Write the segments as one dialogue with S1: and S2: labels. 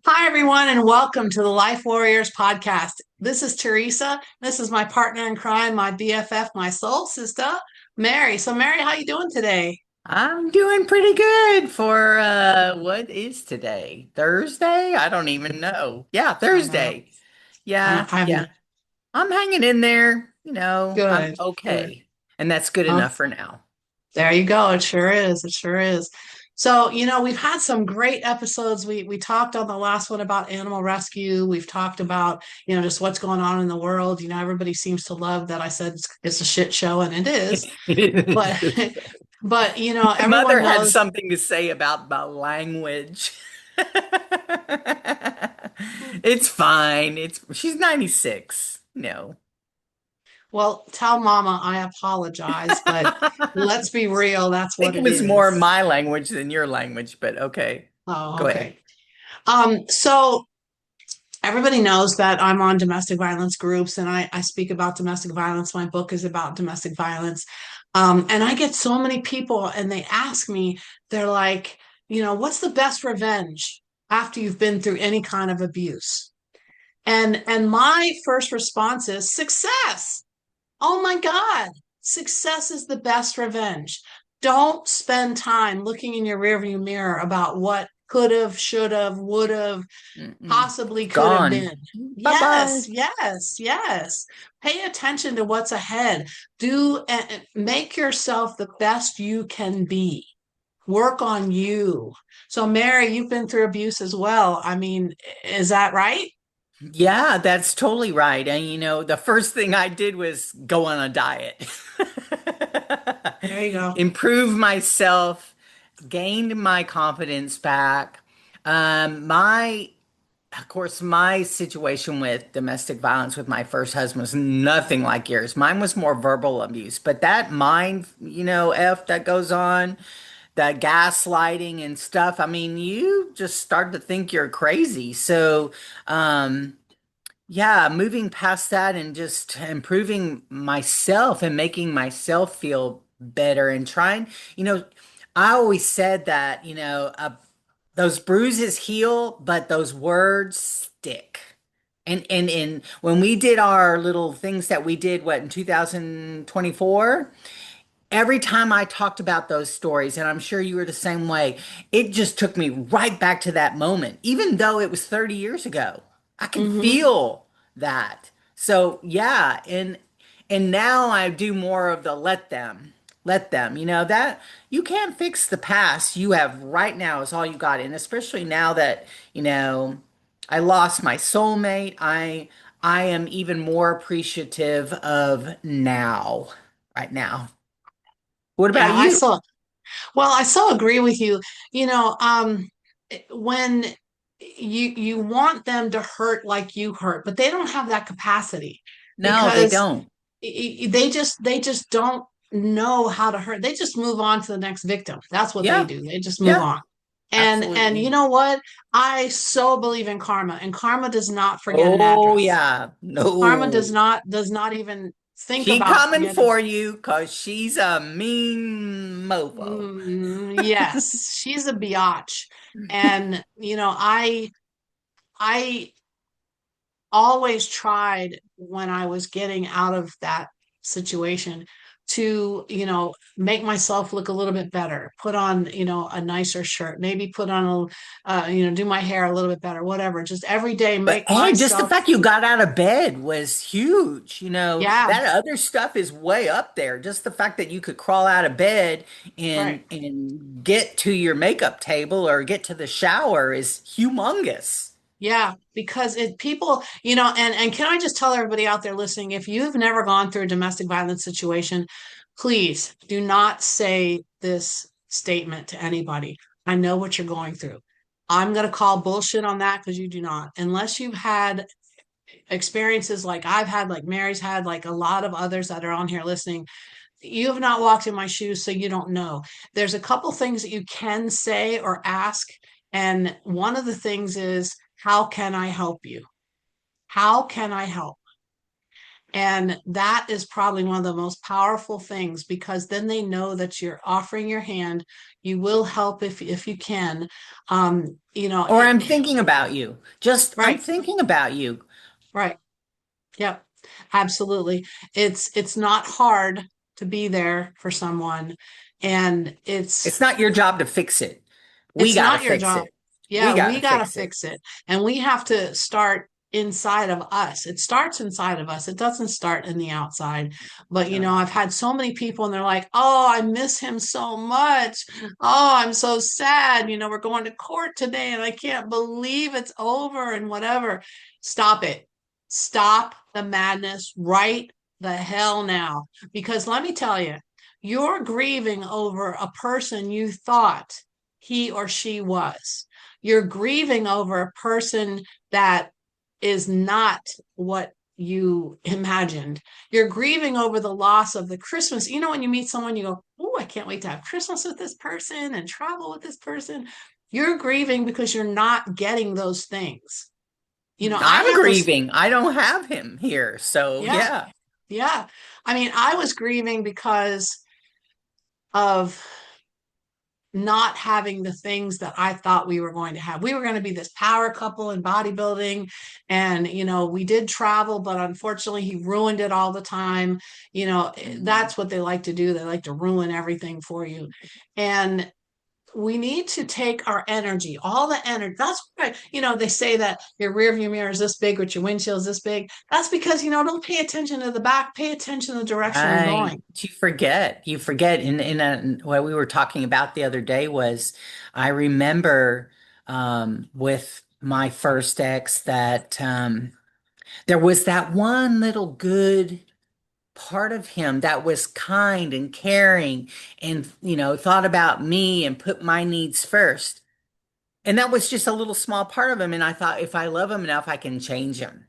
S1: Hi, everyone, and welcome to the Life Warriors podcast. This is Teresa. This is my partner in crime, my BFF, my soul sister, Mary. So, Mary, how you doing today?
S2: I'm doing pretty good for what is today? Thursday? I don't even know. Yeah,
S1: I know.
S2: Thursday. Yeah, yeah.
S1: I'm
S2: I'm hanging in there, I'm
S1: good. Good.
S2: okay. And that's good
S1: Oh,
S2: enough for now.
S1: there you go. It sure is. It sure is. So, we've had some great episodes. We talked on the last one about animal rescue. We've talked about, just what's going on in the world. Everybody seems to love that I said it's a shit show, and it is. But but
S2: My mother
S1: everyone
S2: had
S1: knows.
S2: something to say about my language. It's fine. She's 96. No.
S1: Well, tell Mama I apologize, but let's be real, that's
S2: Think
S1: what
S2: it
S1: it
S2: was more
S1: is.
S2: my language than your language, but okay.
S1: Oh,
S2: Go ahead.
S1: okay. So everybody knows that I'm on domestic violence groups and I speak about domestic violence. My book is about domestic violence. And I get so many people and they ask me, they're like, what's the best revenge after you've been through any kind of abuse? And my first response is success. Oh my God, success is the best revenge. Don't spend time looking in your rearview mirror about what could have, should have, would have,
S2: Mm-mm.
S1: possibly could have
S2: Gone.
S1: been.
S2: Bye-bye.
S1: Yes, yes, yes. Pay attention to what's ahead. Make yourself the best you can be. Work on you. So, Mary, you've been through abuse as well. I mean, is that right?
S2: Yeah, that's totally right. And the first thing I did was go on a diet.
S1: There you go.
S2: Improve myself, gained my confidence back. Of course, my situation with domestic violence with my first husband was nothing like yours. Mine was more verbal abuse, but that mind, F that goes on, that gaslighting and stuff, I mean, you just start to think you're crazy. So, yeah, moving past that and just improving myself and making myself feel better and trying, I always said that, those bruises heal, but those words stick. And when we did our little things that we did, what, in 2024, every time I talked about those stories, and I'm sure you were the same way, it just took me right back to that moment. Even though it was 30 years ago, I could
S1: Hmm.
S2: feel that. So yeah, and now I do more of the let them. That you can't fix the past. You have right now is all you got. And especially now that, I lost my soulmate, I am even more appreciative of now, right now. What
S1: Yeah,
S2: about you?
S1: I so agree with you. When you want them to hurt like you hurt, but they don't have that capacity
S2: No, they
S1: because
S2: don't.
S1: they just don't know how to hurt. They just move on to the next victim. That's what they
S2: Yeah,
S1: do. They just move
S2: yeah,
S1: on. And you
S2: absolutely.
S1: know what? I so believe in karma, and karma does not forget an
S2: Oh
S1: address.
S2: yeah.
S1: Karma
S2: No.
S1: does not even think
S2: She
S1: about
S2: coming
S1: forgetting.
S2: for you because she's a mean mofo.
S1: Yes, she's a biatch. And I always tried when I was getting out of that situation to, make myself look a little bit better, put on, a nicer shirt, maybe put on do my hair a little bit better, whatever. Just every day
S2: But
S1: make
S2: hey, just the
S1: myself,
S2: fact you got out of bed was huge.
S1: yeah,
S2: That other stuff is way up there. Just the fact that you could crawl out of bed
S1: right.
S2: and get to your makeup table or get to the shower is humongous.
S1: Yeah, because it people, and can I just tell everybody out there listening, if you've never gone through a domestic violence situation, please do not say this statement to anybody. I know what you're going through. I'm going to call bullshit on that because you do not. Unless you've had experiences like I've had, like Mary's had, like a lot of others that are on here listening, you have not walked in my shoes, so you don't know. There's a couple things that you can say or ask. And one of the things is, how can I help you? How can I help? And that is probably one of the most powerful things, because then they know that you're offering your hand. You will help if you can.
S2: Or I'm thinking about you. Just I'm
S1: Right,
S2: thinking about you.
S1: right. Yep, absolutely. It's not hard to be there for someone, and
S2: It's not your job to fix it. We
S1: it's
S2: got to
S1: not your
S2: fix
S1: job.
S2: it. We
S1: Yeah,
S2: got to
S1: we got to
S2: fix it.
S1: fix it. And we have to start inside of us. It starts inside of us. It doesn't start in the outside. But,
S2: No.
S1: I've had so many people and they're like, oh, I miss him so much. Oh, I'm so sad. We're going to court today and I can't believe it's over and whatever. Stop it. Stop the madness right the hell now. Because let me tell you, you're grieving over a person you thought he or she was. You're grieving over a person that is not what you imagined. You're grieving over the loss of the Christmas. When you meet someone, you go, oh, I can't wait to have Christmas with this person and travel with this person. You're grieving because you're not getting those things. I
S2: I'm
S1: have to,
S2: grieving. I don't have him here. So,
S1: yeah,
S2: yeah.
S1: yeah. I mean, I was grieving because of not having the things that I thought we were going to have. We were going to be this power couple in bodybuilding. And, we did travel, but unfortunately, he ruined it all the time.
S2: Mhm.
S1: That's what they like to do. They like to ruin everything for you. And we need to take our energy, all the energy. That's why, they say that your rear view mirror is this big, but your windshield is this big. That's because, don't pay attention to the back, pay attention to the direction you're
S2: Right.
S1: going.
S2: You forget. You forget. What we were talking about the other day was I remember with my first ex that there was that one little good part of him that was kind and caring and, thought about me and put my needs first. And that was just a little small part of him. And I thought if I love him enough, I can change him.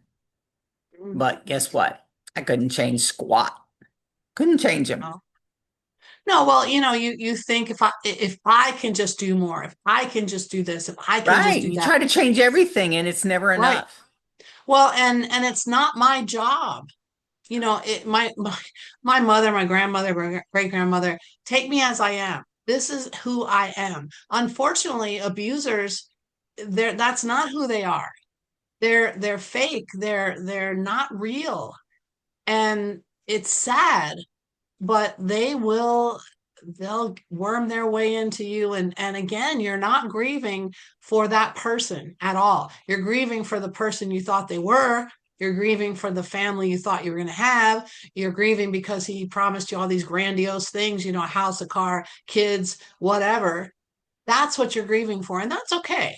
S2: But guess what? I couldn't change squat. Couldn't change him.
S1: No. No, well, you think if I can just do more, if I can just do this, if I can just
S2: Right.
S1: do
S2: You
S1: that.
S2: try to change everything and it's never
S1: Right.
S2: enough.
S1: Well, and it's not my job. My mother, my grandmother, great grandmother, take me as I am. This is who I am. Unfortunately, abusers, that's not who they are. They're fake. They're not real. And it's sad, but they'll worm their way into you, and again, you're not grieving for that person at all. You're grieving for the person you thought they were. You're grieving for the family you thought you were going to have. You're grieving because he promised you all these grandiose things, a house, a car, kids, whatever. That's what you're grieving for, and that's okay.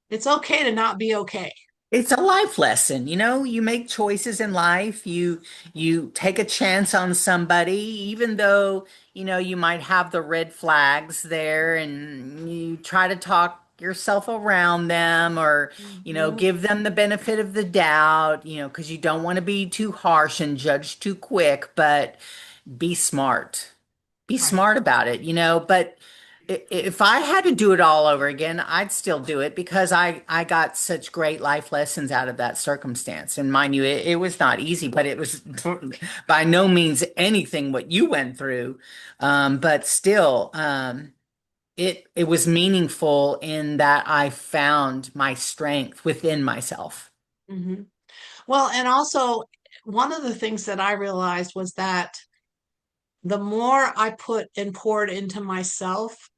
S1: It's okay to not be okay.
S2: It's a life lesson, you make choices in life. You take a chance on somebody, even though, you might have the red flags there and you try to talk yourself around them or,
S1: Mhm.
S2: give them the benefit of the doubt, because you don't want to be too harsh and judge too quick, but be smart. Be
S1: Right.
S2: smart about it, but if I had to do it all over again, I'd still do it because I got such great life lessons out of that circumstance. And mind you, it was not easy, but it was by no means anything what you went through. But still, it was meaningful in that I found my strength within myself.
S1: Hmm. Well, and also one of the things that I realized was that the more I put and poured into myself,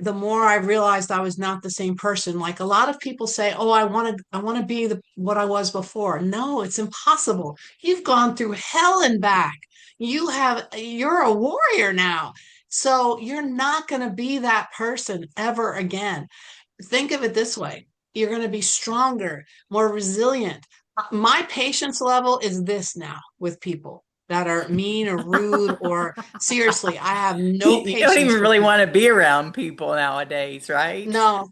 S1: the more I realized I was not the same person. Like a lot of people say, "Oh, I want to be what I was before." No, it's impossible. You've gone through hell and back. You're a warrior now. So you're not going to be that person ever again. Think of it this way. You're going to be stronger, more resilient. My patience level is this now with people that are mean or rude, or seriously, I have no
S2: You don't
S1: patience
S2: even
S1: for
S2: really
S1: people.
S2: want to be around people nowadays, right?
S1: No,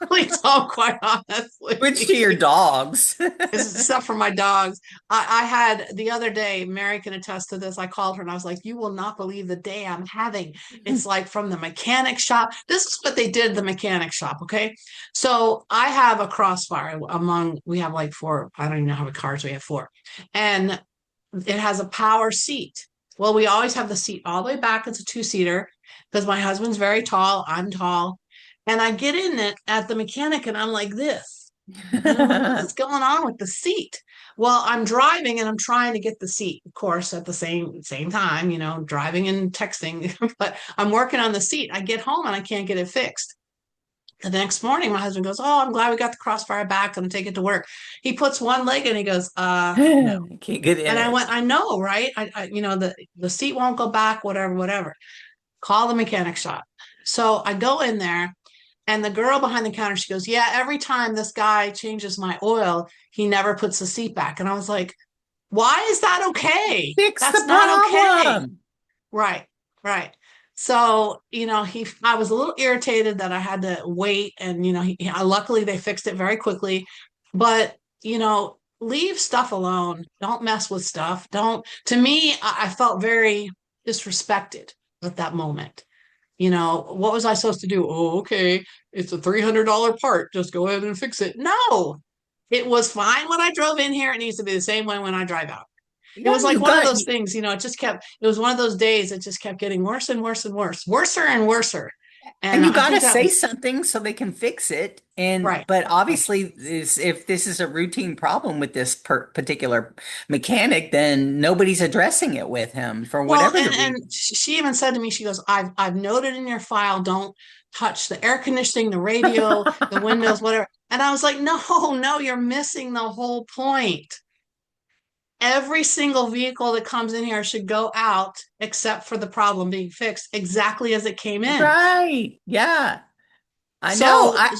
S1: please don't, quite
S2: Switch to
S1: honestly.
S2: your dogs.
S1: Except for my dogs. I had the other day, Mary can attest to this. I called her and I was like, you will not believe the day I'm having. It's like from the mechanic shop. This is what they did at the mechanic shop. Okay. So I have a crossfire we have like four, I don't even know how many cars we have, four. And it has a power seat. Well, we always have the seat all the way back. It's a two-seater because my husband's very tall. I'm tall. And I get in it at the mechanic and I'm like this. And I'm like, what is going on with the seat? Well, I'm driving and I'm trying to get the seat, of course, at the same time, driving and texting, but I'm working on the seat. I get home and I can't get it fixed. The next morning, my husband goes, "Oh, I'm glad we got the crossfire back. I'm gonna take it to work." He puts one leg and he goes, no.
S2: Can't get in
S1: And I
S2: it.
S1: went, I know, right? The seat won't go back, whatever, whatever. Call the mechanic shop. So I go in there, and the girl behind the counter, she goes, "Yeah, every time this guy changes my oil, he never puts the seat back." And I was like, "Why is that okay?
S2: Fix the
S1: That's not okay."
S2: problem.
S1: Right, right. So, I was a little irritated that I had to wait, and luckily they fixed it very quickly. But, leave stuff alone. Don't mess with stuff. Don't. To me, I felt very disrespected at that moment. What was I supposed to do? Oh, okay, it's a $300 part. Just go ahead and fix it. No, it was fine when I drove in here. It needs to be the same way when I drive out. It
S2: Yeah,
S1: was like
S2: you
S1: one of
S2: got
S1: those things, it was one of those days that just kept getting worse and worse and worse, worser and worser.
S2: and
S1: And
S2: you
S1: I
S2: got to
S1: think that
S2: say
S1: was
S2: something so they can fix it. And
S1: right.
S2: but
S1: Right.
S2: obviously, if this is a routine problem with this particular mechanic, then nobody's addressing it with him for
S1: Well,
S2: whatever the
S1: and
S2: reason.
S1: she even said to me, she goes, I've noted in your file, don't touch the air conditioning, the radio, the windows, whatever. And I was like, no, no, you're missing the whole point. Every single vehicle that comes in here should go out except for the problem being fixed exactly as it came in.
S2: Right. Yeah. I know.
S1: So,
S2: I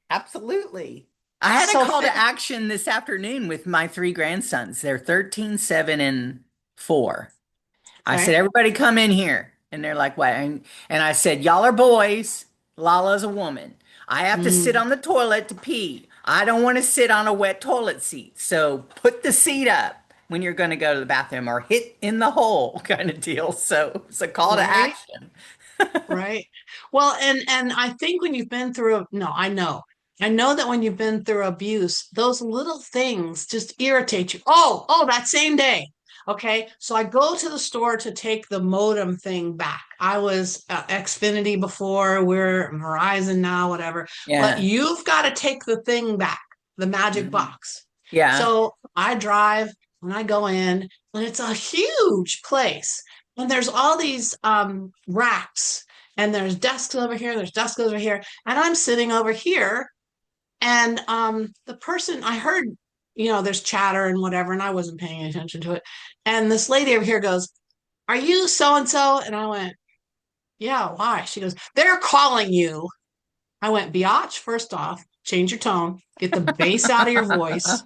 S2: absolutely. I had a
S1: so
S2: call to action this afternoon with my three grandsons. They're 13, 7, and 4. I said,
S1: okay.
S2: everybody come in here. And they're like, what? And I said, y'all are boys. Lala's a woman. I have to sit
S1: Mm,
S2: on the toilet to pee. I don't want to sit on a wet toilet seat. So put the seat up when you're going to go to the bathroom or hit in the hole kind of deal. So it's a call to
S1: right.
S2: action.
S1: Right. Well, and I think when you've been through, no, I know. I know that when you've been through abuse, those little things just irritate you. Oh, that same day. Okay. So I go to the store to take the modem thing back. I was Xfinity before, we're Verizon now, whatever. But
S2: Yeah.
S1: you've got to take the thing back, the magic
S2: Mhm.
S1: box.
S2: Yeah.
S1: So I drive and I go in, and it's a huge place. And there's all these racks, and there's desks over here, there's desks over here, and I'm sitting over here. And the person I heard, there's chatter and whatever, and I wasn't paying attention to it. And this lady over here goes, "Are you so and so?" And I went, "Yeah, why?" She goes, "They're calling you." I went, "Biatch, first off, change your tone, get the bass out of your voice."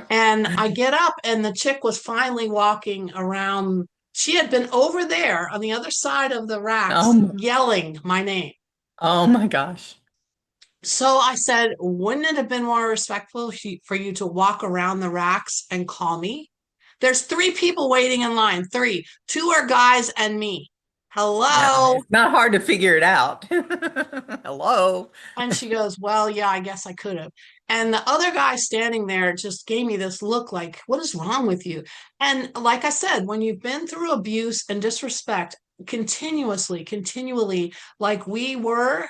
S1: And I get up, and the chick was finally walking around. She had been over there on the other side of the
S2: Oh,
S1: racks yelling my name.
S2: oh my gosh.
S1: So I said, "Wouldn't it have been more respectful for you to walk around the racks and call me? There's three people waiting in line, three. Two are guys and me.
S2: Yeah,
S1: Hello?"
S2: it's not hard to figure it out. Hello.
S1: And she goes, "Well, yeah, I guess I could have." And the other guy standing there just gave me this look like, "What is wrong with you?" And like I said, when you've been through abuse and disrespect continually, like we were,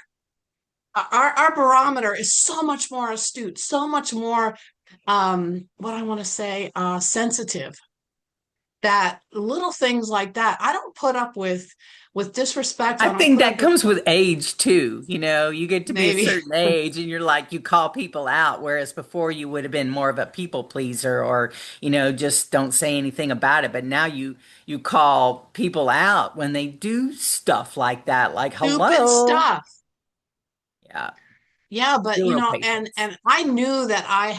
S1: our barometer is so much more astute, so much more, what I want to say, sensitive, that little things like that, I don't put up with disrespect.
S2: I
S1: I don't
S2: think
S1: put
S2: that
S1: up with
S2: comes with age too. You know, you get to be a
S1: maybe
S2: certain age and you're like, you call people out, whereas before you would have been more of a people pleaser or, just don't say anything about it. But now you call people out when they do stuff like that, like
S1: stupid
S2: hello.
S1: stuff.
S2: Yeah,
S1: Yeah, but
S2: zero
S1: and
S2: patience.
S1: I knew that I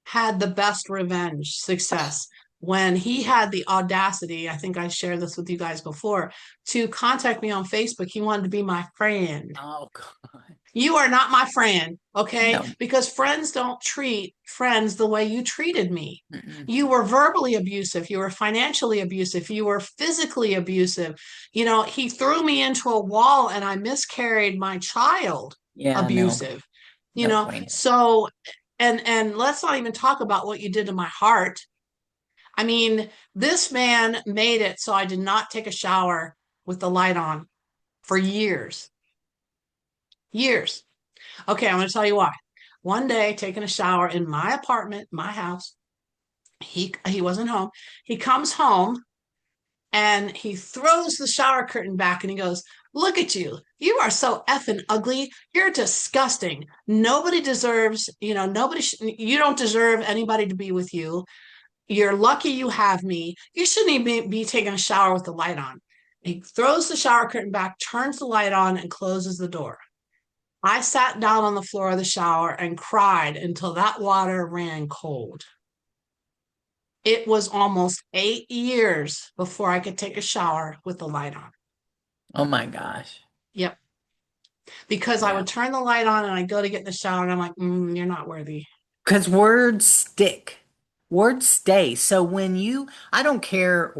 S1: had the best revenge success when he had the audacity, I think I shared this with you guys before, to contact me on Facebook. He wanted to be my friend.
S2: Oh God.
S1: You are not my friend, okay?
S2: No.
S1: Because friends don't treat friends the way you treated me.
S2: Mm-mm.
S1: You were verbally abusive, you were financially abusive, you were physically abusive. He threw me into a wall and I miscarried my child.
S2: Yeah, no,
S1: Abusive.
S2: no bueno.
S1: So, and let's not even talk about what you did to my heart. I mean, this man made it so I did not take a shower with the light on for years. Years. Okay, I'm going to tell you why. One day, taking a shower in my apartment, my house, he wasn't home. He comes home and he throws the shower curtain back and he goes, "Look at you. You are so effing ugly. You're disgusting. Nobody deserves, you don't deserve anybody to be with you. You're lucky you have me. You shouldn't even be taking a shower with the light on." He throws the shower curtain back, turns the light on, and closes the door. I sat down on the floor of the shower and cried until that water ran cold. It was almost 8 years before I could take a shower with the light on.
S2: Oh my gosh.
S1: Yep. Because I
S2: Yeah.
S1: would turn the light on and I'd go to get in the shower and I'm like, you're not worthy.
S2: Because words stick, words stay. So I don't care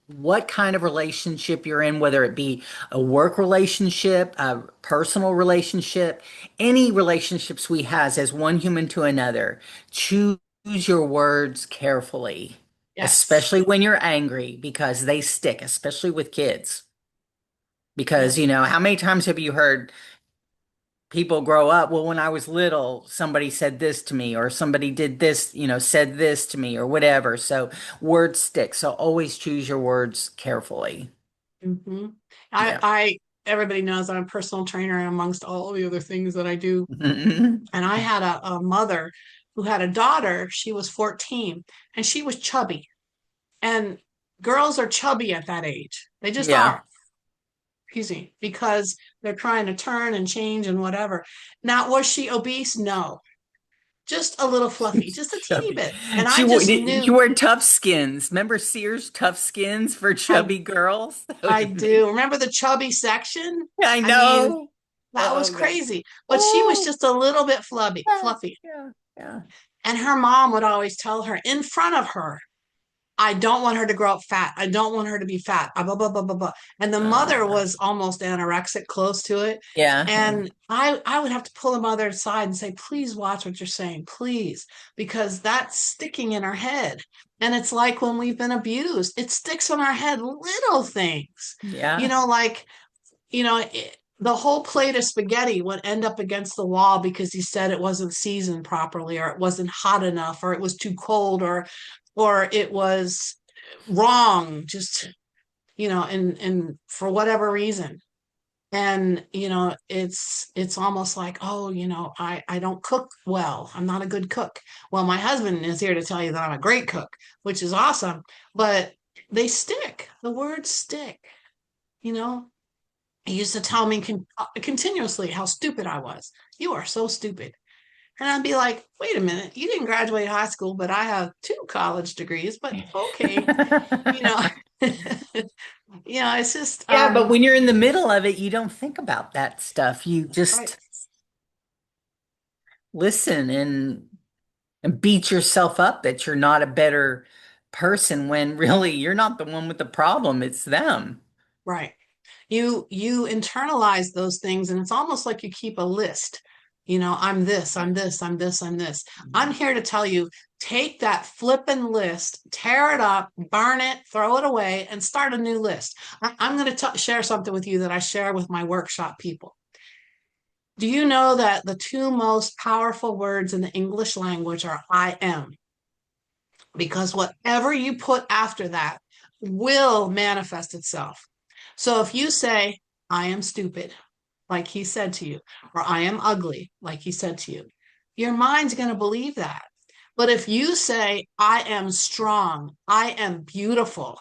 S2: what kind of relationship you're in, whether it be a work relationship, a personal relationship, any relationships we has as one human to another, choose your words carefully,
S1: Yes.
S2: especially when you're angry, because they stick, especially with kids. Because,
S1: Yep.
S2: how many times have you heard people grow up? Well, when I was little, somebody said this to me, or somebody did this, said this to me, or whatever. So words stick. So always choose your words carefully.
S1: hmm
S2: Yeah.
S1: everybody knows I'm a personal trainer amongst all the other things that I do.
S2: Mhm.
S1: And I had a mother who had a daughter. She was 14 and she was chubby. And girls are chubby at that age. They just
S2: Yeah.
S1: are. Excuse me, because they're trying to turn and change and whatever. Now, was she obese? No, just a little fluffy, just a teeny
S2: Chubby.
S1: bit. And I just
S2: She
S1: knew
S2: wore tough skins. Remember Sears tough skins for
S1: I
S2: chubby girls? That would
S1: I
S2: have been.
S1: do. Remember the chubby section?
S2: I
S1: I mean,
S2: know.
S1: that was
S2: Oh God.
S1: crazy. But she was
S2: Oh.
S1: just a little bit
S2: Yeah.
S1: fluffy.
S2: Yeah. Yeah.
S1: And her mom would always tell her in front of her, I don't want her to grow up fat. I don't want her to be fat. Blah, blah, blah, blah, blah. And the mother
S2: Uh,
S1: was almost anorexic, close to it.
S2: yeah.
S1: And I would have to pull the mother aside and say, please watch what you're saying, please, because that's sticking in her head. And it's like when we've been abused, it sticks in our head, little things,
S2: Yeah.
S1: like, the whole plate of spaghetti would end up against the wall because he said it wasn't seasoned properly or it wasn't hot enough or it was too cold or it was wrong, just and for whatever reason. And it's almost like, oh, I don't cook well, I'm not a good cook. Well, my husband is here to tell you that I'm a great cook, which is awesome. But they stick, the words stick. you know he used to tell me continuously how stupid I was. You are so stupid. And I'd be like, wait a minute, you didn't graduate high school, but I have two college degrees, but okay. You know, it's just,
S2: Yeah, but when you're in the middle of it, you don't think about that stuff. You
S1: right.
S2: just listen and beat yourself up that you're not a better person when really you're not the one with the problem, it's them.
S1: Right. You internalize those things and it's almost like you keep a list. I'm this, I'm this, I'm this, I'm this. I'm here to tell you, take that flippin' list, tear it up, burn it, throw it away, and start a new list. I'm going to share something with you that I share with my workshop people. Do you know that the two most powerful words in the English language are I am? Because whatever you put after that will manifest itself. So if you say, I am stupid, like he said to you, or I am ugly, like he said to you, your mind's going to believe that. But if you say, I am strong, I am beautiful,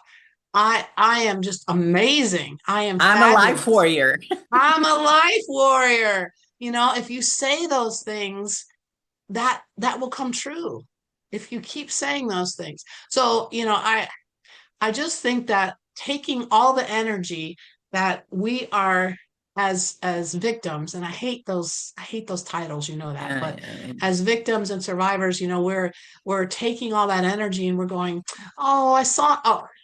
S1: I am just amazing, I am
S2: I'm a life
S1: fabulous,
S2: warrior.
S1: I'm a life warrior. If you say those things, that will come true if you keep saying those things. So, I just think that taking all the energy that we are as victims, and I hate those titles, that,
S2: Yeah,
S1: but
S2: yeah,
S1: as victims and survivors, we're taking all that energy and we're going,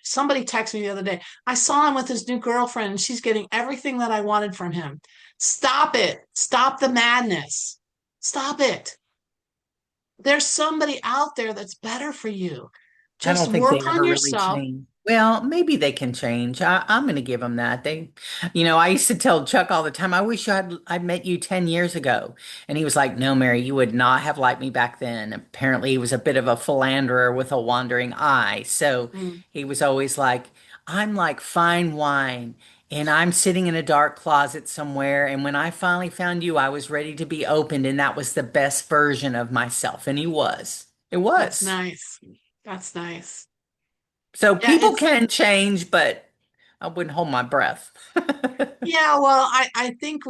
S1: somebody texted me the other day. I saw him with his new girlfriend and she's getting everything that I wanted from him. Stop it. Stop the madness. Stop it. There's somebody out there that's better for you.
S2: I
S1: Just
S2: don't think they
S1: work on
S2: ever really
S1: yourself.
S2: change. Well, maybe they can change. I'm going to give them that. I used to tell Chuck all the time, I wish I'd met you 10 years ago. And he was like, no, Mary, you would not have liked me back then. Apparently, he was a bit of a philanderer with a wandering eye. So
S1: Mm,
S2: he was always like, I'm like fine wine. And I'm sitting in a dark closet somewhere. And when I finally found you, I was ready to be opened. And that was the best version of myself. And he was. It
S1: that's
S2: was.
S1: nice. That's nice.
S2: So
S1: Yeah,
S2: people can change, but I wouldn't hold my breath.
S1: yeah, well, I think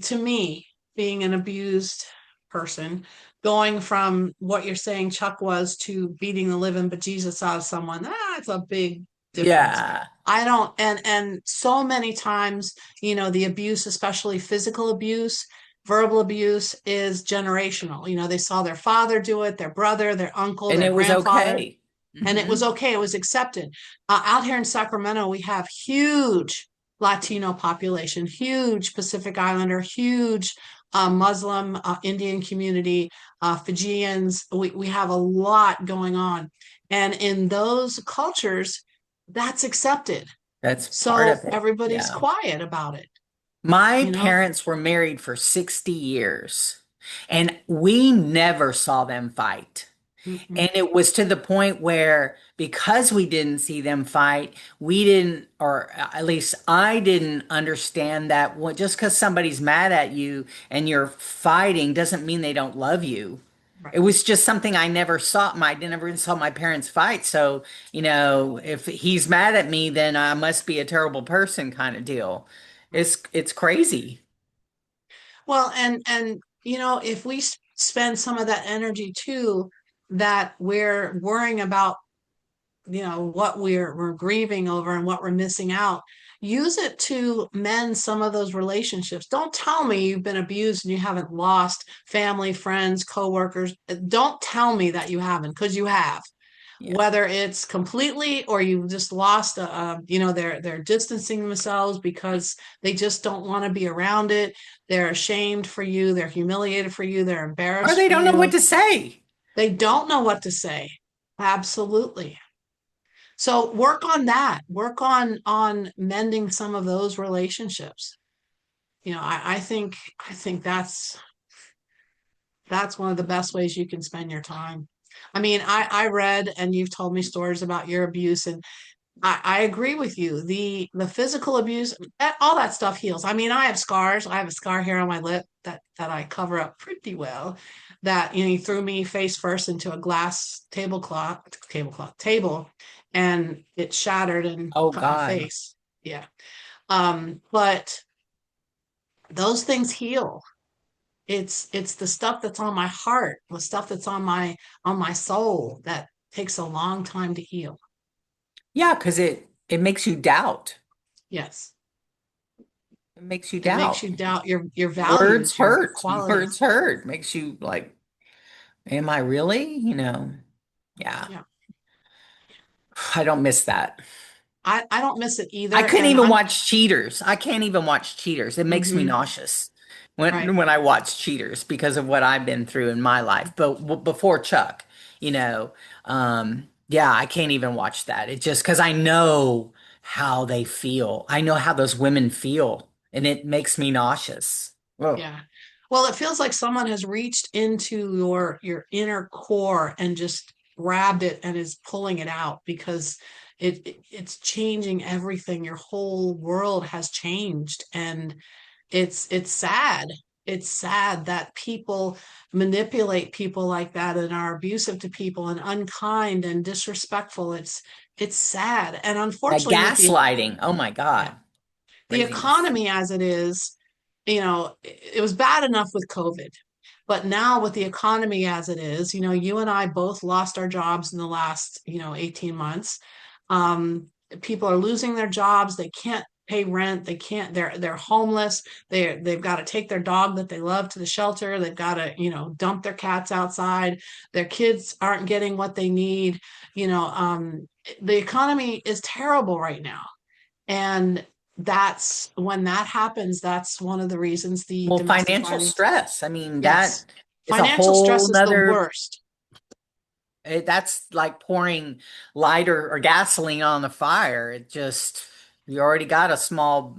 S1: to me, being an abused person, going from what you're saying Chuck was to beating the living bejesus out of someone, that's a big difference.
S2: Yeah.
S1: I don't, and so many times, the abuse, especially physical abuse, verbal abuse, is generational. They saw their father do it, their brother, their uncle,
S2: And
S1: their
S2: it was
S1: grandfather,
S2: okay.
S1: and it
S2: Hmm.
S1: was okay. It was accepted. Out here in Sacramento, we have huge Latino population, huge Pacific Islander, huge Muslim, Indian community, Fijians. We have a lot going on. And in those cultures, that's accepted.
S2: That's part
S1: So
S2: of it.
S1: everybody's
S2: Yeah.
S1: quiet about it,
S2: My
S1: you know?
S2: parents were married for 60 years, and we never saw them fight.
S1: Mm-mm.
S2: And it was to the point where because we didn't see them fight, we didn't, or at least I didn't understand that just because somebody's mad at you and you're fighting doesn't mean they don't love you.
S1: Right.
S2: It was just something I never saw. I never saw my parents fight. So, if he's mad at me, then I must be a terrible person kind of deal. It's crazy.
S1: Well, and if we spend some of that energy too, that we're worrying about, what we're grieving over and what we're missing out, use it to mend some of those relationships. Don't tell me you've been abused and you haven't lost family, friends, coworkers. Don't tell me that you haven't, because you have.
S2: Yeah.
S1: Whether it's completely or you've just lost, they're distancing themselves because they just don't want to be around it. They're ashamed for you. They're humiliated for you. They're
S2: Or
S1: embarrassed
S2: they
S1: for
S2: don't know what
S1: you.
S2: to say.
S1: They don't know what to say. Absolutely. So work on that. Work on mending some of those relationships. I think that's one of the best ways you can spend your time. I mean, I read, and you've told me stories about your abuse, and I agree with you. The physical abuse, all that stuff heals. I mean, I have scars. I have a scar here on my lip that I cover up pretty well. That he threw me face first into a glass table, and it shattered and
S2: Oh
S1: cut my
S2: God.
S1: face. Yeah. But those things heal. It's the stuff that's on my heart, the stuff that's on my soul that takes a long time to heal.
S2: Yeah, because it makes you doubt.
S1: Yes.
S2: It makes you
S1: It makes
S2: doubt.
S1: you doubt your
S2: Words
S1: values, your
S2: hurt.
S1: qualities.
S2: Words hurt. Makes you like, am I really? Yeah.
S1: Yeah.
S2: I don't miss that.
S1: I don't miss it
S2: I
S1: either.
S2: couldn't
S1: And
S2: even
S1: I'm
S2: watch Cheaters. I can't even watch Cheaters. It makes me
S1: mhm,
S2: nauseous
S1: right.
S2: when I watch Cheaters because of what I've been through in my life. But before Chuck, yeah, I can't even watch that. It just because I know how they feel. I know how those women feel, and it makes me nauseous. Oh,
S1: Yeah. Well, it feels like someone has reached into your inner core and just grabbed it and is pulling it out because it's changing everything. Your whole world has changed, and it's sad. It's sad that people manipulate people like that and are abusive to people and unkind and disrespectful. It's sad. And
S2: that
S1: unfortunately with the
S2: gaslighting. Oh my
S1: yeah,
S2: God,
S1: the
S2: craziness.
S1: economy as it is, it was bad enough with COVID. But now with the economy as it is, you and I both lost our jobs in the last, 18 months. People are losing their jobs. They can't pay rent. They can't, they're homeless. They've got to take their dog that they love to the shelter. They've got to, dump their cats outside. Their kids aren't getting what they need. You know, um, the economy is terrible right now. And that's when that happens, that's one of the reasons the
S2: Well,
S1: domestic
S2: financial
S1: violence.
S2: stress. I mean,
S1: Yes.
S2: that is a
S1: Financial stress
S2: whole
S1: is the
S2: nother.
S1: worst.
S2: That's like pouring lighter or gasoline on the fire. It just, you already got a small,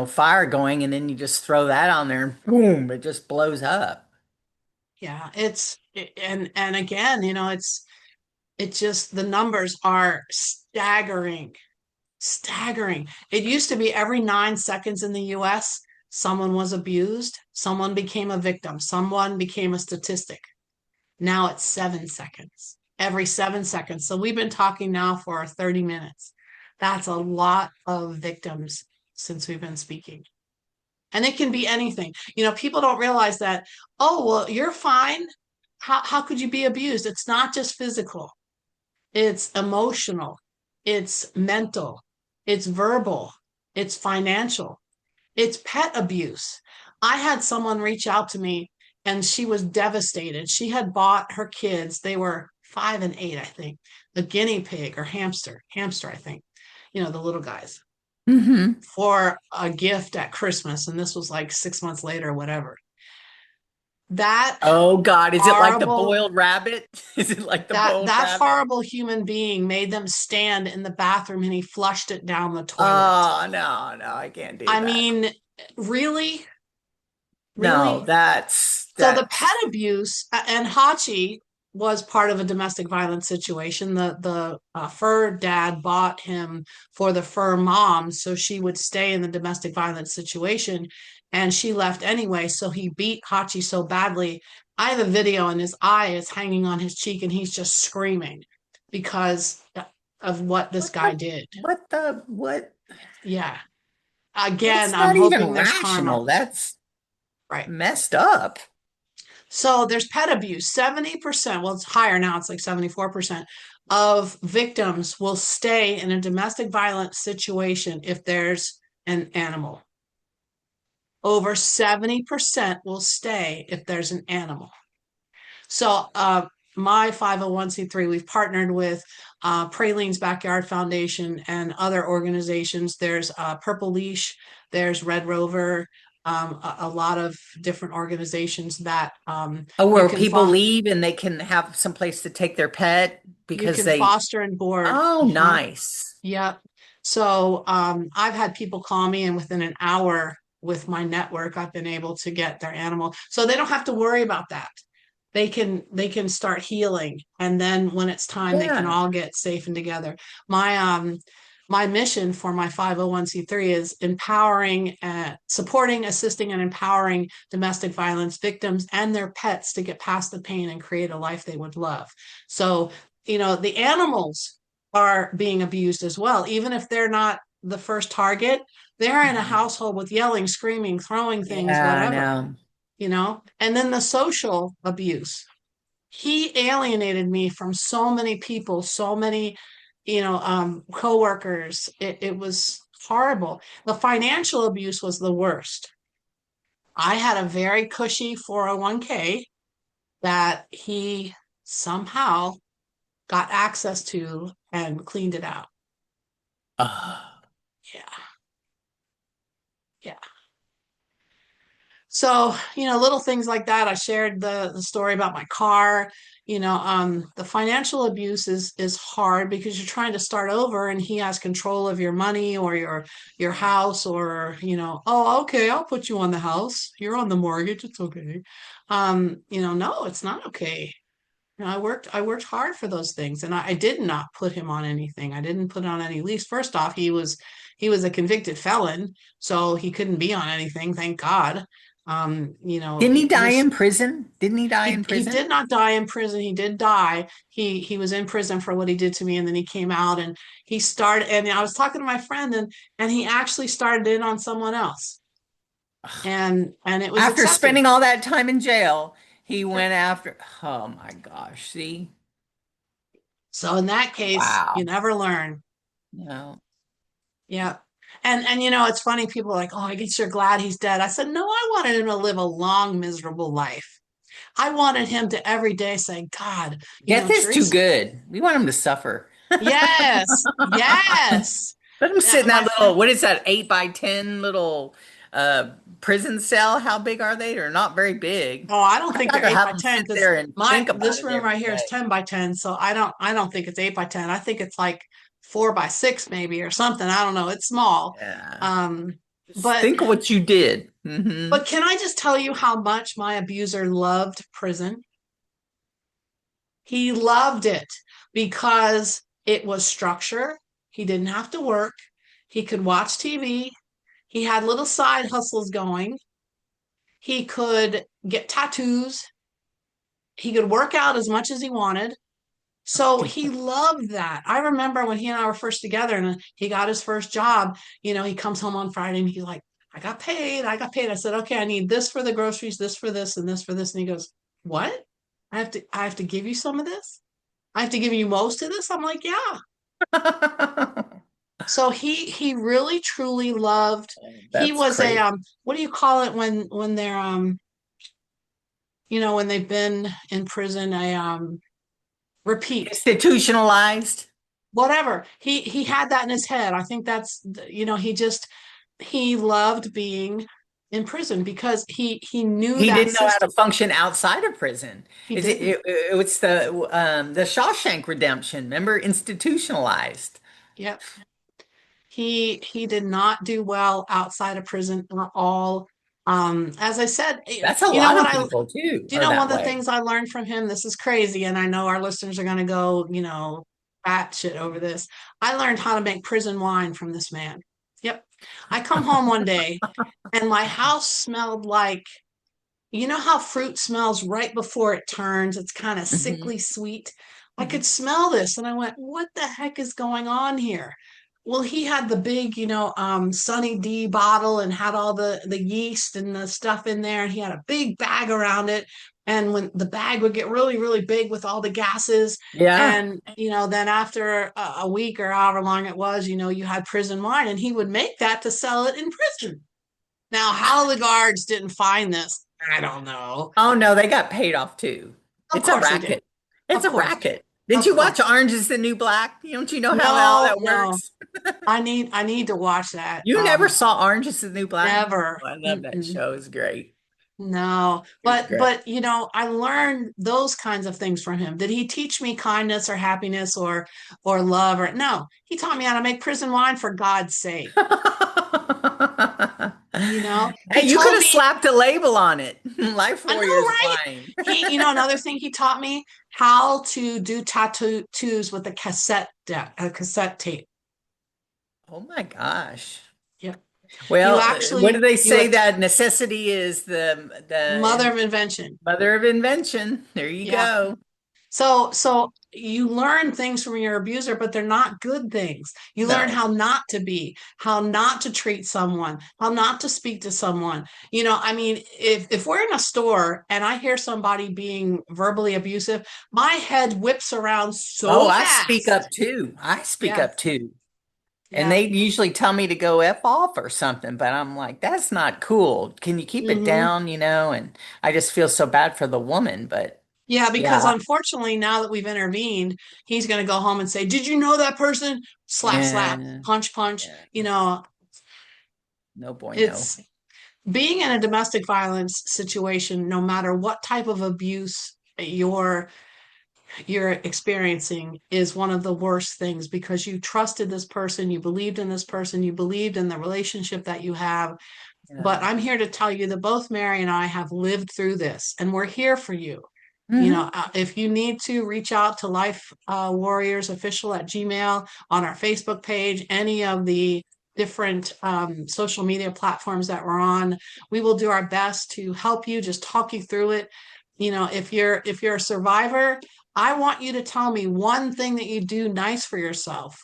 S2: fire going, and then you just throw that on there and boom, it just blows up.
S1: Yeah, and again, it's just the numbers are staggering, staggering. It used to be every 9 seconds in the US, someone was abused, someone became a victim, someone became a statistic. Now it's 7 seconds, every 7 seconds. So we've been talking now for 30 minutes. That's a lot of victims since we've been speaking. And it can be anything. People don't realize that, oh, well, you're fine. How could you be abused? It's not just physical, it's emotional, it's mental, it's verbal, it's financial, it's pet abuse. I had someone reach out to me and she was devastated. She had bought her kids, they were 5 and 8, I think, a guinea pig or hamster, I think, the little guys,
S2: Hmm.
S1: for a gift at Christmas. And this was like 6 months later, whatever. That
S2: Oh God, is it like the
S1: horrible,
S2: boiled rabbit? Is it like the
S1: that
S2: boiled
S1: that
S2: rabbit?
S1: horrible human being made them stand in the bathroom and he flushed it down the toilet.
S2: Oh no, no, I can't do
S1: I
S2: that.
S1: mean, really?
S2: No,
S1: Really?
S2: that's
S1: So the pet
S2: that's
S1: abuse, and Hachi was part of a domestic violence situation. The fur dad bought him for the fur mom, so she would stay in the domestic violence situation, and she left anyway. So he beat Hachi so badly. I have a video, and his eye is hanging on his cheek, and he's just screaming because of what this guy did.
S2: what?
S1: Yeah. Again,
S2: That's
S1: I'm
S2: not even
S1: hoping there's karma.
S2: rational. That's
S1: Right.
S2: messed up.
S1: So there's pet abuse. 70%, well, it's higher now, it's like 74% of victims will stay in a domestic violence situation if there's an animal. Over 70% will stay if there's an animal. So, my 501c3, we've partnered with Praline's Backyard Foundation and other organizations. There's Purple Leash, there's Red Rover, a lot of different organizations that
S2: Oh,
S1: you
S2: where
S1: can
S2: people
S1: find.
S2: leave and they can have some place to take their pet
S1: You
S2: because
S1: can
S2: they,
S1: foster and board.
S2: oh,
S1: Uh-huh.
S2: nice.
S1: Yep. So I've had people call me, and within an hour with my network, I've been able to get their animal. So they don't have to worry about that. They can start healing, and then when it's time, they can
S2: Yeah.
S1: all get safe and together. My mission for my 501c3 is empowering, supporting, assisting, and empowering domestic violence victims and their pets to get past the pain and create a life they would love. So, the animals are being abused as well, even if they're not the first target. They're in a
S2: Mhm.
S1: household with yelling, screaming, throwing things,
S2: Yeah, I
S1: whatever,
S2: know.
S1: and then the social abuse. He alienated me from so many people, so many, coworkers. It was horrible. The financial abuse was the worst. I had a very cushy 401k that he somehow got access to and cleaned it out.
S2: Ugh.
S1: Yeah. Yeah. So, little things like that. I shared the story about my car. The financial abuse is hard because you're trying to start over and he has control of your money or your house, or, oh, okay, I'll put you on the house. You're on the mortgage. It's okay. No, it's not okay. I worked hard for those things, and I did not put him on anything. I didn't put on any lease. First off, he was a convicted felon, so he couldn't be on anything, thank God.
S2: Didn't he die
S1: This
S2: in prison? Didn't he die in
S1: he
S2: prison?
S1: did not die in prison. He did die. He was in prison for what he did to me, and then he came out and he started. And I was talking to my friend, and he actually started in on someone else, and it was
S2: After
S1: accepted.
S2: spending all that time in jail, he
S1: Yep.
S2: went after, oh my gosh, see?
S1: So in that case, you
S2: Wow.
S1: never learn.
S2: No.
S1: Yeah. And it's funny, people are like, oh, I guess you're glad he's dead. I said, no, I wanted him to live a long, miserable life. I wanted him to every day say, God,
S2: Death is too
S1: Teresa,
S2: good. We want him to suffer.
S1: yes, yes.
S2: Let him sit in that
S1: My friend,
S2: little, what is that, 8 by 10 little, a prison cell. How big are they? They're not very big.
S1: Oh, I don't
S2: I'd
S1: think they're
S2: rather
S1: eight
S2: have
S1: by
S2: them
S1: 10
S2: sit
S1: because
S2: there and
S1: my
S2: think about
S1: this
S2: it
S1: room right
S2: every
S1: here is
S2: day.
S1: 10 by 10. So I don't think it's 8 by 10. I think it's like 4 by 6 maybe or something. I don't know. It's small.
S2: Yeah.
S1: Um,
S2: Just
S1: but
S2: think of what you did.
S1: but can I just tell you how much my abuser loved prison? He loved it because it was structure. He didn't have to work. He could watch TV. He had little side hustles going. He could get tattoos. He could work out as much as he wanted. So he loved that. I remember when he and I were first together and he got his first job, he comes home on Friday and he's like, I got paid. I got paid. I said, okay, I need this for the groceries, this for this, and this for this. And he goes, what? I have to give you some of this? I have to give you most of this? I'm like, yeah. So he really truly loved. He
S2: That's
S1: was a
S2: crazy.
S1: what do you call it when they're when they've been in prison, a repeat.
S2: Institutionalized.
S1: Whatever. He had that in his head. I think that's he loved being in prison because he knew
S2: He
S1: that
S2: didn't know how to
S1: system.
S2: function outside of prison.
S1: He didn't.
S2: It's the Shawshank Redemption. Remember, institutionalized.
S1: Yep. He did not do well outside of prison at all. As I said,
S2: That's a
S1: you know
S2: lot
S1: what
S2: of
S1: I
S2: people too
S1: do you
S2: are
S1: know
S2: that
S1: one of the
S2: way.
S1: things I learned from him? This is crazy, and I know our listeners are gonna go, bat shit over this. I learned how to make prison wine from this man. Yep. I come home one day and my house smelled like, how fruit smells right before it turns? It's kind of
S2: Hmm.
S1: sickly sweet. I
S2: Hmm.
S1: could smell this and I went, what the heck is going on here? Well, he had the big, Sunny D bottle and had all the yeast and the stuff in there. And he had a big bag around it. And when the bag would get really, really big with all the gases,
S2: Yeah.
S1: and then after a week or however long it was, you had prison wine, and he would make that to sell it in prison. Now, how the guards didn't find this, I don't know.
S2: Oh no, they got paid off too.
S1: Of
S2: It's a
S1: course they did.
S2: racket. It's
S1: Of
S2: a
S1: course they did.
S2: racket. Didn't
S1: Of
S2: you watch
S1: course.
S2: Orange is the New Black? Don't you know how all
S1: No,
S2: that
S1: no.
S2: works?
S1: I need to watch that.
S2: You never saw Orange is the New Black?
S1: Never.
S2: Oh, I love that
S1: Mm-mm.
S2: show. It's great.
S1: No.
S2: It's
S1: But
S2: great.
S1: but I learned those kinds of things from him. Did he teach me kindness or happiness or love or no? He taught me how to make prison wine for God's sake.
S2: Hey,
S1: He
S2: you could
S1: told
S2: have
S1: me,
S2: slapped a label on it. Life
S1: I know,
S2: Warriors
S1: right?
S2: wine.
S1: Another thing he taught me how to do tattoos with a cassette tape.
S2: Oh my gosh.
S1: Yeah. You
S2: Well, what do
S1: actually,
S2: they
S1: you
S2: say that necessity is
S1: mother
S2: the
S1: of invention.
S2: mother of invention? There you
S1: Yeah.
S2: go.
S1: So you learn things from your abuser, but they're not good things. You learn
S2: No.
S1: how not to be, how not to treat someone, how not to speak to someone. I mean, if we're in a store and I hear somebody being verbally abusive, my head whips around
S2: Oh,
S1: so
S2: I speak
S1: fast.
S2: up too. I speak
S1: Yeah.
S2: up too. And
S1: Yeah.
S2: they usually tell me to go F off or something, but I'm like, that's not cool. Can you keep it
S1: Hmm.
S2: down, And I just feel so bad for the woman, but
S1: Yeah, because
S2: yeah,
S1: unfortunately, now that we've intervened, he's going to go home and say, "Did you know that person?" Slap, slap,
S2: yeah,
S1: punch, punch.
S2: yeah. No bueno.
S1: It's being in a domestic violence situation, no matter what type of abuse you're experiencing, is one of the worst things because you trusted this person, you believed in this person, you believed in the relationship that you have. But
S2: Yeah.
S1: I'm here to tell you that both Mary and I have lived through this, and we're here for you.
S2: Hmm.
S1: If you need to reach out to Life Warriors Official at Gmail, on our Facebook page, any of the different social media platforms that we're on, we will do our best to help you, just talk you through it. If you're a survivor, I want you to tell me one thing that you do nice for yourself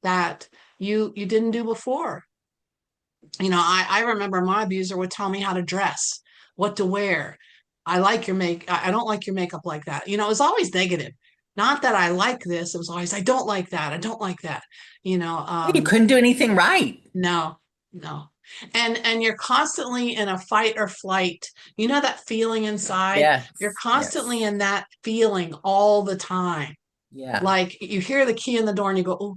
S1: that you didn't do before. I remember my abuser would tell me how to dress, what to wear. I don't like your makeup like that. It was always negative. Not that I like this. It was always, I don't like that. I don't like that. You know,
S2: You
S1: um,
S2: couldn't do anything right.
S1: no, no. And you're constantly in a fight or flight. That feeling inside. You're
S2: Yes,
S1: constantly
S2: yes,
S1: in that feeling all the time.
S2: yeah.
S1: Like you hear the key in the door and you go, "Oh,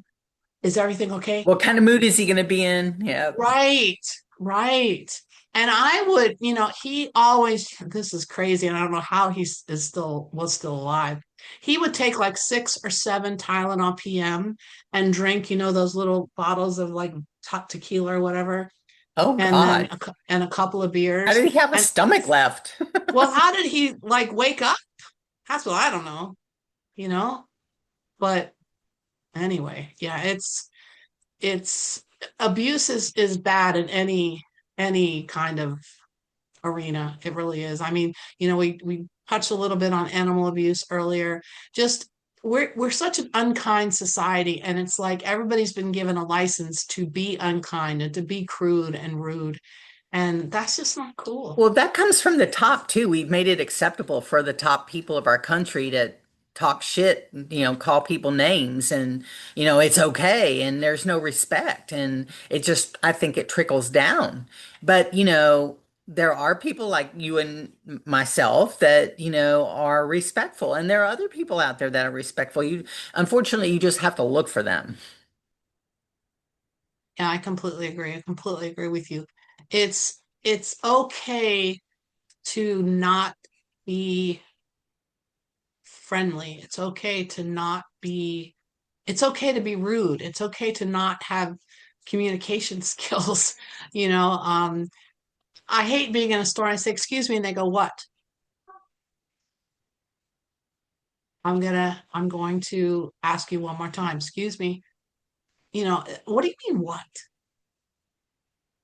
S1: is everything okay?"
S2: What kind of mood is he going to be in? Yeah.
S1: Right, right. And I would, he always, this is crazy, and I don't know how was still alive. He would take like 6 or 7 Tylenol PM and drink, those little bottles of like tequila or whatever,
S2: Oh
S1: and then
S2: God.
S1: and a couple of
S2: How
S1: beers.
S2: did he have a
S1: And
S2: stomach left?
S1: well, how did he like wake up? That's what I don't know, you know? But anyway, yeah, it's abuse is bad in any kind of arena. It really is. I mean, we touched a little bit on animal abuse earlier. Just we're such an unkind society, and it's like everybody's been given a license to be unkind and to be crude and rude, and that's just not cool.
S2: Well, that comes from the top too. We've made it acceptable for the top people of our country to talk shit, call people names and, it's okay and there's no respect. And it just, I think it trickles down. But, there are people like you and myself that, are respectful. And there are other people out there that are respectful. Unfortunately, you just have to look for them.
S1: Yeah, I completely agree. I completely agree with you. It's okay to not be friendly. It's okay to be rude. It's okay to not have communication skills. You know, I hate being in a store and I say, excuse me, and they go, what? I'm going to ask you one more time. Excuse me. What do you mean, what?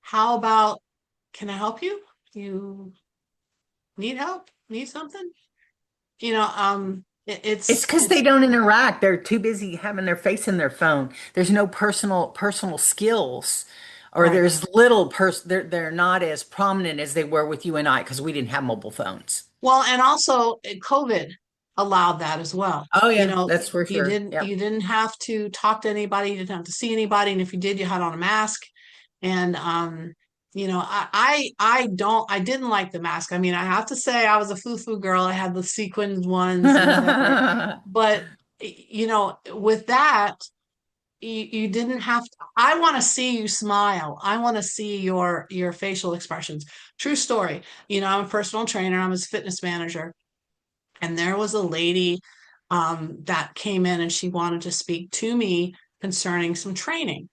S1: How about, can I help you? You need help? Need something?
S2: It's because they
S1: it's
S2: don't interact. They're too busy having their face in their phone. There's no personal skills, or
S1: right.
S2: there's little they're not as prominent as they were with you and I because we didn't have mobile phones.
S1: Well, and also COVID allowed that as well.
S2: Oh
S1: You
S2: yeah,
S1: know,
S2: that's for
S1: you
S2: sure.
S1: didn't
S2: Yep.
S1: you didn't have to talk to anybody, you didn't have to see anybody, and if you did, you had on a mask. And I didn't like the mask. I mean, I have to say I was a foo-foo girl. I had the sequined ones and whatever. But with that, you didn't have to. I want to see you smile. I want to see your facial expressions. True story. I'm a personal trainer, I'm a fitness manager, and there was a lady that came in and she wanted to speak to me concerning some training.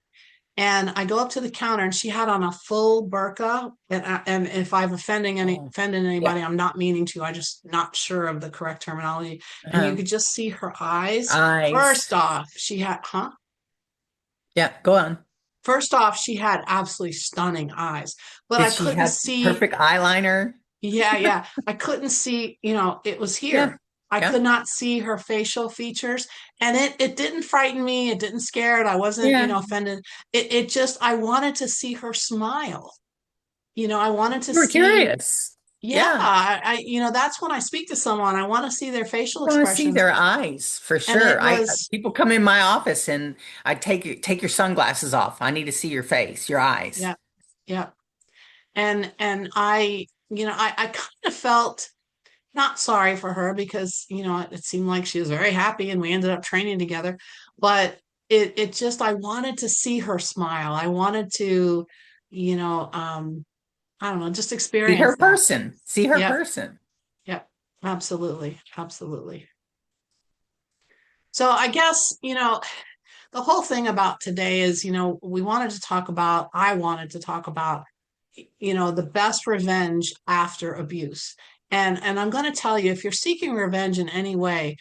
S1: And I go up to the counter and she had on a full burqa. And if I've
S2: Oh,
S1: offended
S2: yeah.
S1: anybody, I'm not meaning to. I just not sure of the correct terminology. And you
S2: Um,
S1: could just see her eyes.
S2: eyes.
S1: First off, she had, huh?
S2: Yeah, go on.
S1: First off, she had absolutely stunning eyes, but
S2: Did
S1: I
S2: she
S1: couldn't
S2: have
S1: see.
S2: perfect eyeliner?
S1: Yeah, yeah. I couldn't see, it was
S2: Yeah.
S1: here. I
S2: Yeah.
S1: could not see her facial features, and it didn't frighten me. It didn't scare it. I wasn't,
S2: Yeah.
S1: offended. It just, I wanted to see her smile. I wanted to
S2: You were
S1: see,
S2: curious.
S1: yeah,
S2: Yeah.
S1: that's when I speak to someone, I want to see their
S2: You
S1: facial
S2: want to see
S1: expressions.
S2: their eyes for
S1: And
S2: sure.
S1: it
S2: I
S1: was,
S2: people come in my office and I take your sunglasses off. I need to see your face, your eyes.
S1: yeah, yeah. And I kind of felt not sorry for her because it seemed like she was very happy and we ended up training together, but it just, I wanted to see her smile. I wanted to, you know um I don't know, just
S2: See her
S1: experience that.
S2: person. See her
S1: Yep,
S2: person.
S1: yep, absolutely, absolutely. So I guess, the whole thing about today is, I wanted to talk about, the best revenge after abuse. And I'm going to tell you, if you're seeking revenge in any way,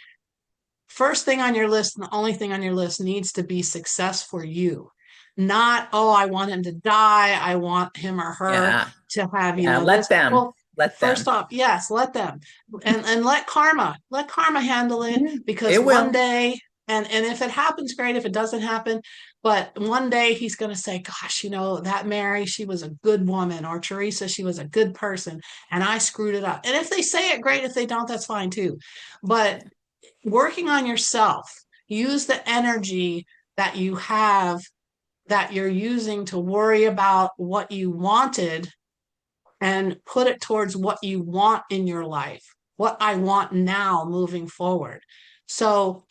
S1: first thing on your list and the only thing on your list needs to be success for you. Not, oh, I want him to die, I want him or her
S2: Yeah.
S1: to have,
S2: Yeah.
S1: this.
S2: Let them.
S1: Well,
S2: Let
S1: first
S2: them.
S1: off, yes, let them. And let karma handle it,
S2: Yeah,
S1: because
S2: it
S1: one
S2: will.
S1: day, and if it happens, great. If it doesn't happen, but one day he's going to say, gosh, that Mary, she was a good woman, or Teresa, she was a good person, and I screwed it up. And if they say it, great. If they don't, that's fine too. But working on yourself, use the energy that you have, that you're using to worry about what you wanted, and put it towards what you want in your life, what I want now moving forward. So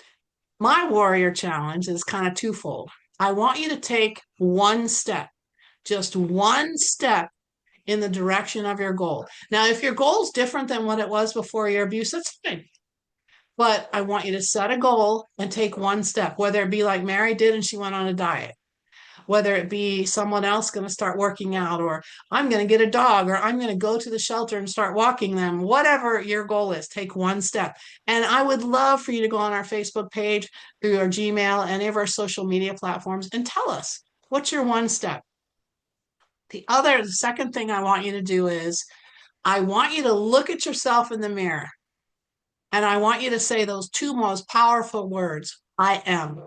S1: my warrior challenge is kind of twofold. I want you to take one step, just one step, in the direction of your goal. Now, if your goal is different than what it was before your abuse, that's fine. But I want you to set a goal and take one step, whether it be like Mary did and she went on a diet, whether it be someone else going to start working out, or I'm going to get a dog, or I'm going to go to the shelter and start walking them. Whatever your goal is, take one step. And I would love for you to go on our Facebook page, through our Gmail, any of our social media platforms, and tell us what's your one step. The second thing I want you to do is I want you to look at yourself in the mirror, and I want you to say those two most powerful words, I am.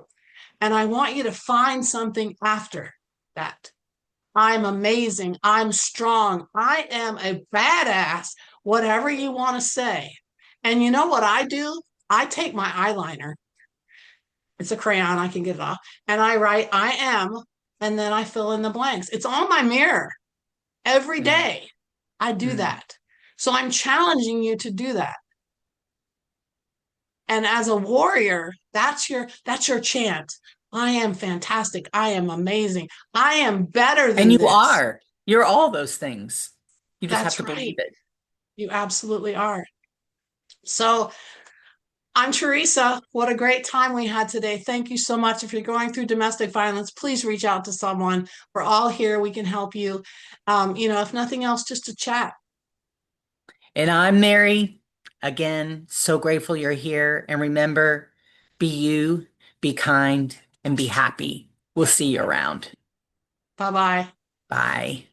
S1: And I want you to find something after that. I'm amazing. I'm strong. I am a badass, whatever you want to say. And you know what I do? I take my eyeliner, it's a crayon, I can get it off, and I write, I am, and then I fill in the blanks. It's on my mirror every
S2: Mm,
S1: day. I do
S2: mm.
S1: that. So I'm challenging you to do that. And as a warrior, that's your chant. I am fantastic. I am amazing. I am better
S2: And
S1: than
S2: you
S1: this.
S2: are. You're all those things. You just have
S1: That's
S2: to believe
S1: right.
S2: it.
S1: You absolutely are. So I'm Teresa. What a great time we had today. Thank you so much. If you're going through domestic violence, please reach out to someone. We're all here. We can help you. If nothing else, just to chat.
S2: And I'm Mary. Again, so grateful you're here. And remember, be you, be kind, and be happy. We'll see you around.
S1: Bye bye.
S2: Bye.